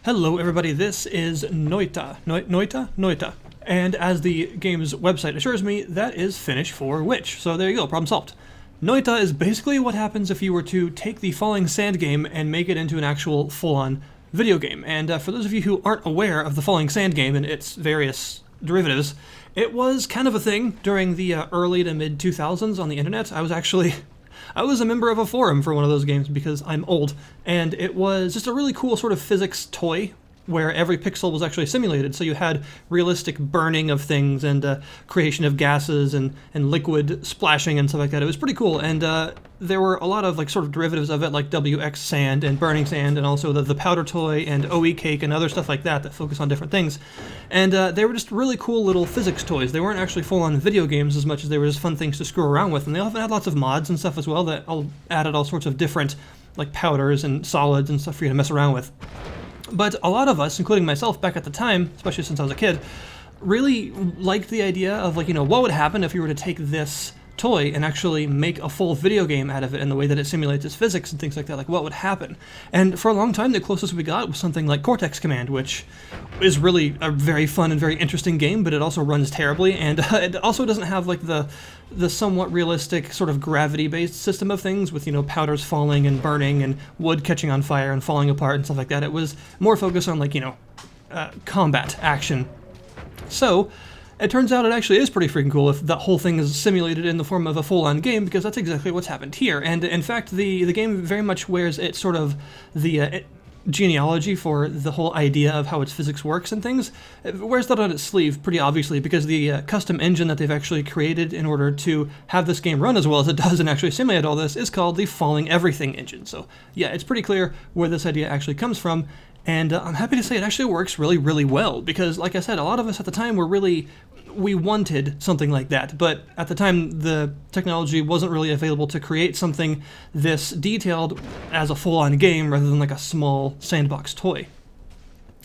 Hello everybody, this is Noita. Noita. And as the game's website assures me, that is Finnish for witch. So there you go, problem solved. Noita is basically what happens if you were to take the Falling Sand game and make it into an actual full-on video game. And for those of you who aren't aware of the Falling Sand game and its various derivatives, it was kind of a thing during the early to mid 2000s on the internet. I was a member of a forum for one of those games because I'm old, and it was just a really cool sort of physics toy where every pixel was actually simulated. So you had realistic burning of things and creation of gases and liquid splashing and stuff like that. It was pretty cool, and there were a lot of like sort of derivatives of it, like WX sand and burning sand, and also the powder toy and OE cake and other stuff like that focus on different things. And they were just really cool little physics toys. They weren't actually full-on video games as much as they were just fun things to screw around with. And they often had lots of mods and stuff as well that added all sorts of different like powders and solids and stuff for you to mess around with. But a lot of us, including myself back at the time, especially since I was a kid, really liked the idea of like, what would happen if you were to take this toy and actually make a full video game out of it in the way that it simulates its physics and things like that. Like, what would happen? And for a long time, the closest we got was something like Cortex Command, which is really a very fun and very interesting game, but it also runs terribly, and it also doesn't have like the somewhat realistic sort of gravity-based system of things with, powders falling and burning and wood catching on fire and falling apart and stuff like that. It was more focused on like, combat action. So it turns out it actually is pretty freaking cool if that whole thing is simulated in the form of a full-on game, because that's exactly what's happened here. And in fact, the game very much wears its sort of the genealogy for the whole idea of how its physics works and things. It wears that on its sleeve pretty obviously, because the custom engine that they've actually created in order to have this game run as well as it does and actually simulate all this is called the Falling Everything engine. So yeah, it's pretty clear where this idea actually comes from. And I'm happy to say it actually works really, really well, because like I said, a lot of us at the time we wanted something like that, but at the time the technology wasn't really available to create something this detailed as a full-on game rather than like a small sandbox toy.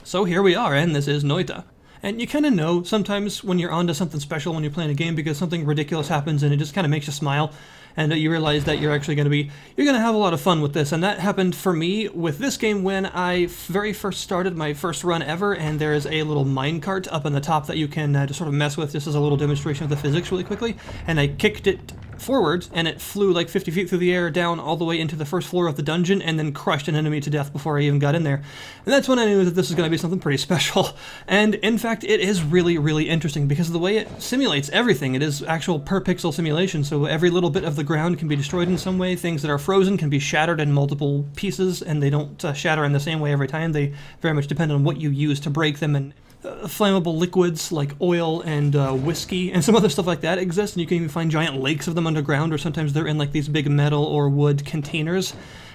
So here we are, and this is Noita. And you kind of know sometimes when you're onto something special when you're playing a game, because something ridiculous happens and it just kind of makes you smile, and you realize that you're actually going to have a lot of fun with this. And that happened for me with this game when I very first started my first run ever, and there is a little minecart up on the top that you can just sort of mess with just as a little demonstration of the physics really quickly. And I kicked it forward, and it flew like 50 feet through the air down all the way into the first floor of the dungeon and then crushed an enemy to death before I even got in there. And that's when I knew that this was going to be something pretty special. And in fact, it is really, really interesting because of the way it simulates everything. It is actual per pixel simulation, so every little bit of the ground can be destroyed in some way. Things that are frozen can be shattered in multiple pieces, and they don't shatter in the same way every time. They very much depend on what you use to break them, and flammable liquids like oil and whiskey and some other stuff like that exist, and you can even find giant lakes of them underground, or sometimes they're in like these big metal or wood containers,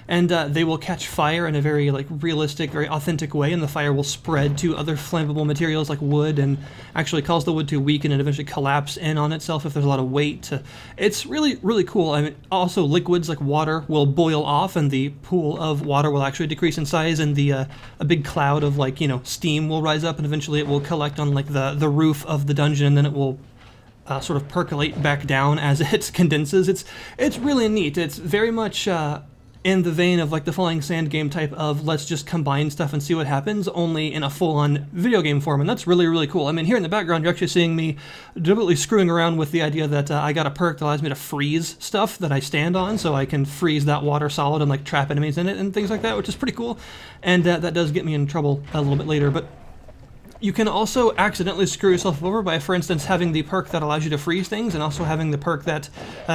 and they will catch fire in a very like realistic, very authentic way, and the fire will spread to other flammable materials like wood and actually cause the wood to weaken and eventually collapse in on itself if there's a lot of weight. It's really, really cool. I mean, also liquids like water will boil off, and the pool of water will actually decrease in size, and a big cloud of like steam will rise up, and eventually it will collect on like the roof of the dungeon, and then it will sort of percolate back down as it condenses. It's really neat. It's very much in the vein of like the Falling Sand game type of let's just combine stuff and see what happens, only in a full-on video game form, and that's really, really cool. I mean, here in the background, you're actually seeing me deliberately screwing around with the idea that I got a perk that allows me to freeze stuff that I stand on, so I can freeze that water solid and like trap enemies in it and things like that, which is pretty cool, and that does get me in trouble a little bit later. But you can also accidentally screw yourself over by, for instance, having the perk that allows you to freeze things, and also having the perk that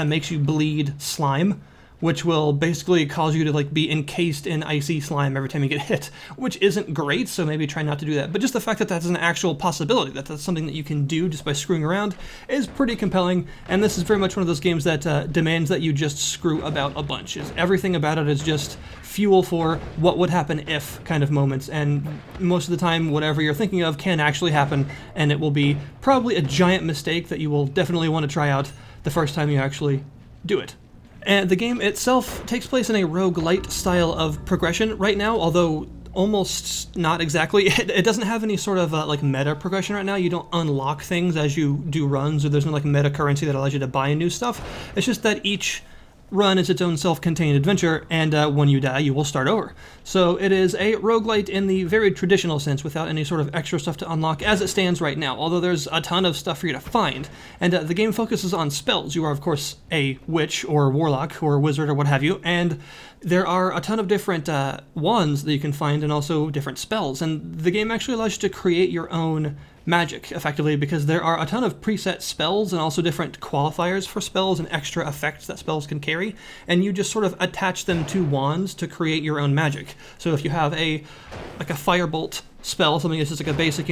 makes you bleed slime, which will basically cause you to like be encased in icy slime every time you get hit, which isn't great, so maybe try not to do that. But just the fact that that's an actual possibility, that that's something that you can do just by screwing around, is pretty compelling, and this is very much one of those games that demands that you just screw about a bunch. Everything about it is just fuel for what would happen if kind of moments, and most of the time whatever you're thinking of can actually happen, and it will be probably a giant mistake that you will definitely want to try out the first time you actually do it. And the game itself takes place in a rogue-lite style of progression right now, although almost not exactly. It doesn't have any sort of like meta progression right now. You don't unlock things as you do runs, or there's no like meta currency that allows you to buy new stuff. It's just that each run is its own self-contained adventure, and when you die, you will start over. So it is a roguelite in the very traditional sense, without any sort of extra stuff to unlock as it stands right now, although there's a ton of stuff for you to find. And the game focuses on spells. You are, of course, a witch or warlock or wizard or what have you, and there are a ton of different wands that you can find, and also different spells. And the game actually allows you to create your own magic, effectively, because there are a ton of preset spells and also different qualifiers for spells and extra effects that spells can carry, and you just sort of attach them to wands to create your own magic. So if you have a firebolt spell, something that's just like a basic,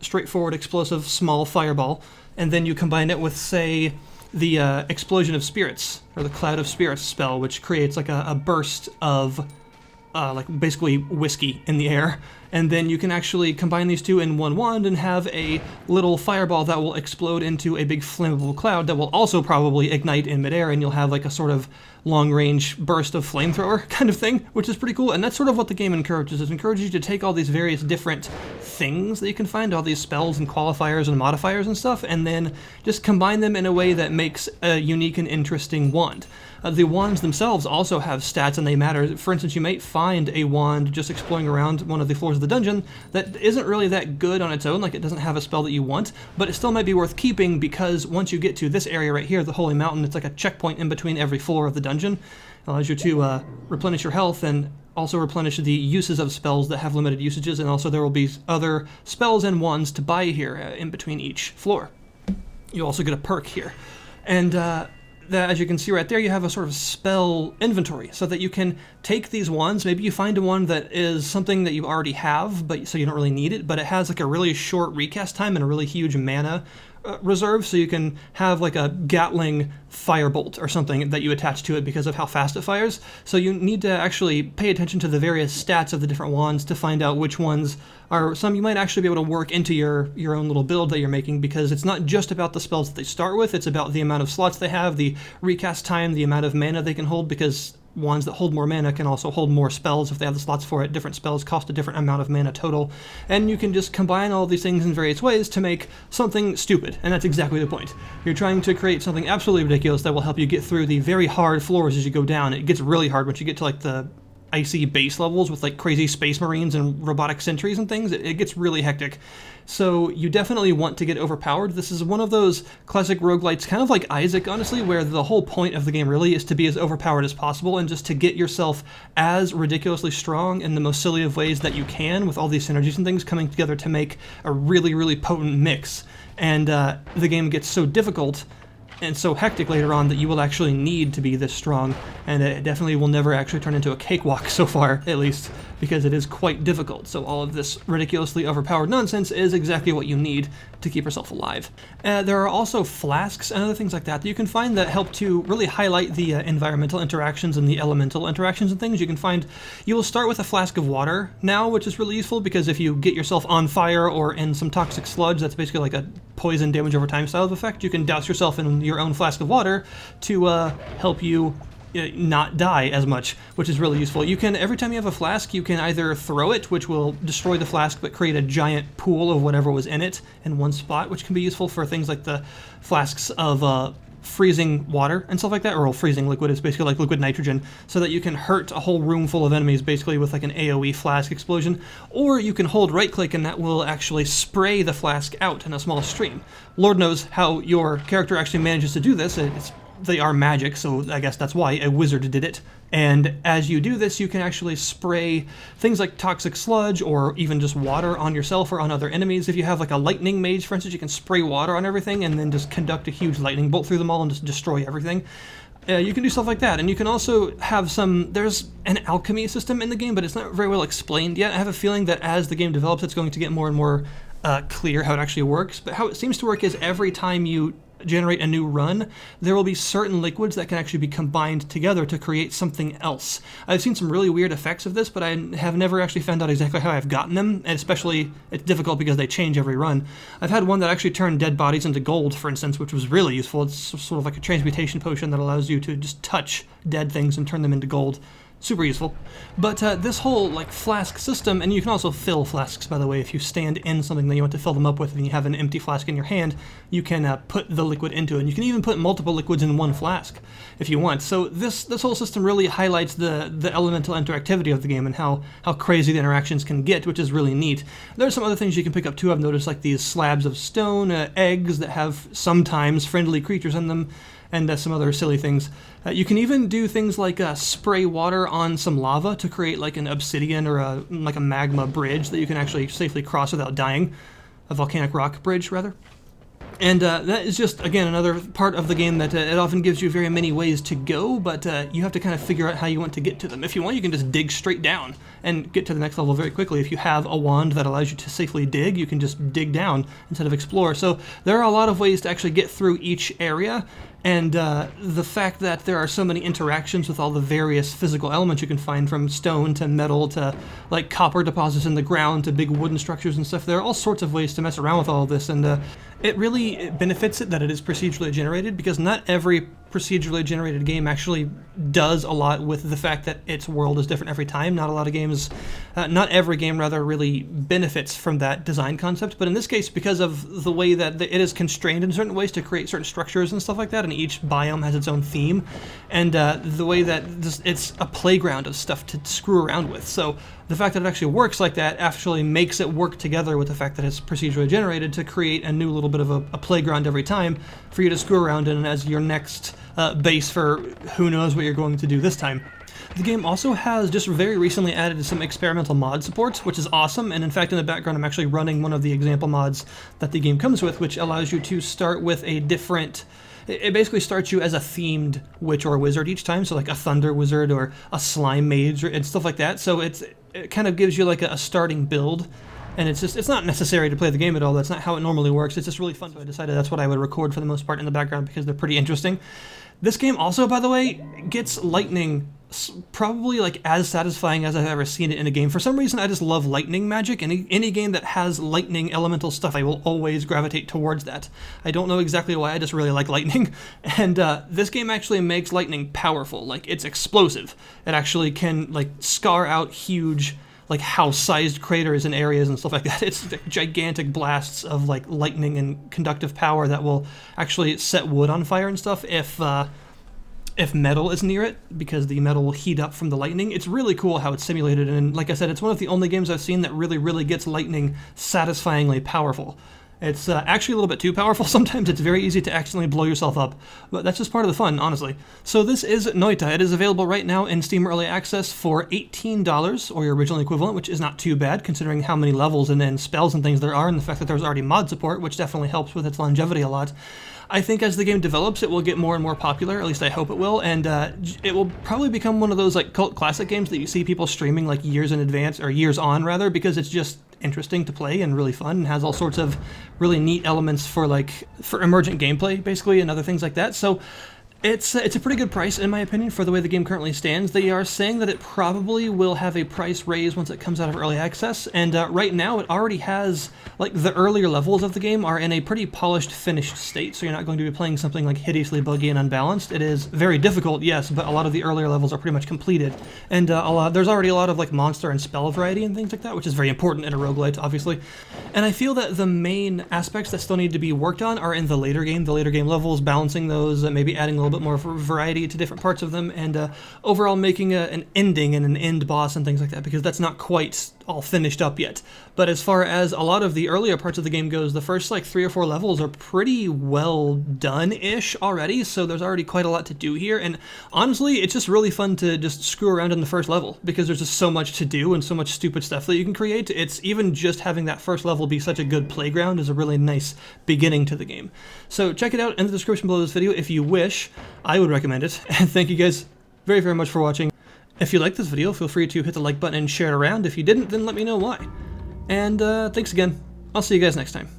straightforward, explosive, small fireball, and then you combine it with, say, the explosion of spirits, or the cloud of spirits spell, which creates like a burst of basically whiskey in the air, and then you can actually combine these two in one wand and have a little fireball that will explode into a big flammable cloud that will also probably ignite in midair, and you'll have like a sort of long-range burst of flamethrower kind of thing, which is pretty cool. And that's sort of what the game encourages. It encourages you to take all these various different things that you can find, all these spells and qualifiers and modifiers and stuff, and then just combine them in a way that makes a unique and interesting wand. The wands themselves also have stats, and they matter. For instance, you might find a wand just exploring around one of the floors of the dungeon that isn't really that good on its own, like it doesn't have a spell that you want, but it still might be worth keeping, because once you get to this area right here, the Holy Mountain, it's like a checkpoint in between every floor of the dungeon. It allows you to replenish your health and also replenish the uses of spells that have limited usages, and also there will be other spells and wands to buy here in between each floor. You also get a perk here. And that, as you can see right there, you have a sort of spell inventory, so that you can take these wands. Maybe you find a one that is something that you already have, but so you don't really need it, but it has like a really short recast time and a really huge mana reserve, so you can have like a Gatling firebolt or something that you attach to it because of how fast it fires. So you need to actually pay attention to the various stats of the different wands to find out which ones are some you might actually be able to work into your own little build that you're making, because it's not just about the spells that they start with, it's about the amount of slots they have, the recast time, the amount of mana they can hold, because wands that hold more mana can also hold more spells if they have the slots for it. Different spells cost a different amount of mana total, and you can just combine all these things in various ways to make something stupid, and that's exactly the point. You're trying to create something absolutely ridiculous that will help you get through the very hard floors as you go down. It gets really hard once you get to like the icy base levels with like crazy space marines and robotic sentries and things. It gets really hectic. So you definitely want to get overpowered. This is one of those classic roguelites, kind of like Isaac, honestly, where the whole point of the game really is to be as overpowered as possible and just to get yourself as ridiculously strong in the most silly of ways that you can, with all these synergies and things coming together to make a really, really potent mix. And the game gets so difficult and so hectic later on that you will actually need to be this strong, and it definitely will never actually turn into a cakewalk so far, at least, because it is quite difficult. So all of this ridiculously overpowered nonsense is exactly what you need to keep yourself alive. There are also flasks and other things like that you can find that help to really highlight the environmental interactions and the elemental interactions and things. You will start with a flask of water now, which is really useful, because if you get yourself on fire or in some toxic sludge, that's basically like a poison damage over time style of effect, you can douse yourself in your own flask of water to help you not die as much, which is really useful. You can, every time you have a flask, you can either throw it, which will destroy the flask but create a giant pool of whatever was in it in one spot, which can be useful for things like the flasks of freezing water and stuff like that, or freezing liquid. It's basically like liquid nitrogen, so that you can hurt a whole room full of enemies basically with like an AoE flask explosion. Or you can hold right click and that will actually spray the flask out in a small stream. Lord knows how your character actually manages to do this. They are magic, so I guess that's why a wizard did it. And as you do this, you can actually spray things like toxic sludge or even just water on yourself or on other enemies. If you have like a lightning mage, for instance, you can spray water on everything and then just conduct a huge lightning bolt through them all and just destroy everything. You can do stuff like that, and you can also have there's an alchemy system in the game, but it's not very well explained yet. I have a feeling that as the game develops, it's going to get more and more clear how it actually works. But how it seems to work is every time you generate a new run, there will be certain liquids that can actually be combined together to create something else. I've seen some really weird effects of this, but I have never actually found out exactly how I've gotten them, and especially it's difficult because they change every run. I've had one that actually turned dead bodies into gold, for instance, which was really useful. It's sort of like a transmutation potion that allows you to just touch dead things and turn them into gold. Super useful. But this whole like flask system, and you can also fill flasks, by the way, if you stand in something that you want to fill them up with and you have an empty flask in your hand, you can put the liquid into it. And you can even put multiple liquids in one flask if you want. So this whole system really highlights the elemental interactivity of the game and how crazy the interactions can get, which is really neat. There's some other things you can pick up too. I've noticed like these slabs of stone, eggs that have sometimes friendly creatures in them, and some other silly things. You can even do things like spray water on some lava to create like an obsidian or like a magma bridge that you can actually safely cross without dying. A volcanic rock bridge, rather. And that is just, again, another part of the game that it often gives you very many ways to go, but you have to kind of figure out how you want to get to them. If you want, you can just dig straight down and get to the next level very quickly. If you have a wand that allows you to safely dig, you can just dig down instead of explore. So there are a lot of ways to actually get through each area, and the fact that there are so many interactions with all the various physical elements you can find, from stone to metal to like copper deposits in the ground to big wooden structures and stuff, there are all sorts of ways to mess around with all of this, and it really benefits it that it is procedurally generated, because not every procedurally generated game actually does a lot with the fact that its world is different every time. Not a lot of games, not every game rather, really benefits from that design concept, but in this case, because of the way that it is constrained in certain ways to create certain structures and stuff like that, and each biome has its own theme, and the way that it's a playground of stuff to screw around with. So the fact that it actually works like that actually makes it work together with the fact that it's procedurally generated to create a new little bit of a playground every time for you to screw around in as your next base for who knows what you're going to do this time. The game also has just very recently added some experimental mod support, which is awesome, and in fact in the background I'm actually running one of the example mods that the game comes with, which allows you to start with a different... It basically starts you as a themed witch or wizard each time, so like a thunder wizard or a slime mage and stuff like that. So it kind of gives you like a starting build, and it's not necessary to play the game at all. That's not how it normally works. It's just really fun. So I decided that's what I would record for the most part in the background because they're pretty interesting. This game also, by the way, gets lightning probably like as satisfying as I've ever seen it in a game. For some reason, I just love lightning magic. Any game that has lightning elemental stuff, I will always gravitate towards that. I don't know exactly why, I just really like lightning. And this game actually makes lightning powerful. Like, it's explosive. It actually can like scar out huge like house-sized craters in areas and stuff like that. It's gigantic blasts of like lightning and conductive power that will actually set wood on fire and stuff if metal is near it, because the metal will heat up from the lightning. It's really cool how it's simulated, and like I said, it's one of the only games I've seen that really gets lightning satisfyingly powerful. It's actually a little bit too powerful sometimes. It's very easy to accidentally blow yourself up, but that's just part of the fun, honestly. So this is Noita. It is available right now in Steam Early Access for $18, or your original equivalent, which is not too bad considering how many levels and spells and things there are, and the fact that there's already mod support, which definitely helps with its longevity a lot. I think as the game develops, it will get more and more popular, at least I hope it will, and it will probably become one of those like cult classic games that you see people streaming like years in advance, or years on rather, because it's just interesting to play and really fun and has all sorts of really neat elements for emergent gameplay basically and other things like that. So it's a pretty good price in my opinion for the way the game currently stands. They are saying that it probably will have a price raise once it comes out of early access, and right now it already has, like, the earlier levels of the game are in a pretty polished, finished state, so you're not going to be playing something like hideously buggy and unbalanced. It is very difficult, yes, but a lot of the earlier levels are pretty much completed, and there's already a lot of like monster and spell variety and things like that, which is very important in a roguelite, obviously. And I feel that the main aspects that still need to be worked on are in the later game levels, balancing those, and maybe adding a little bit more variety to different parts of them, and overall making an ending and an end boss and things like that, because that's not quite all finished up yet. But as far as a lot of the earlier parts of the game goes, the first like 3 or 4 levels are pretty well done-ish already, so there's already quite a lot to do here, and honestly, it's just really fun to just screw around in the first level, because there's just so much to do and so much stupid stuff that you can create. It's even just having that first level be such a good playground is a really nice beginning to the game. So check it out in the description below this video if you wish. I would recommend it, and thank you guys very much for watching. If you liked this video, feel free to hit the like button and share it around. If you didn't, then let me know why. And thanks again. I'll see you guys next time.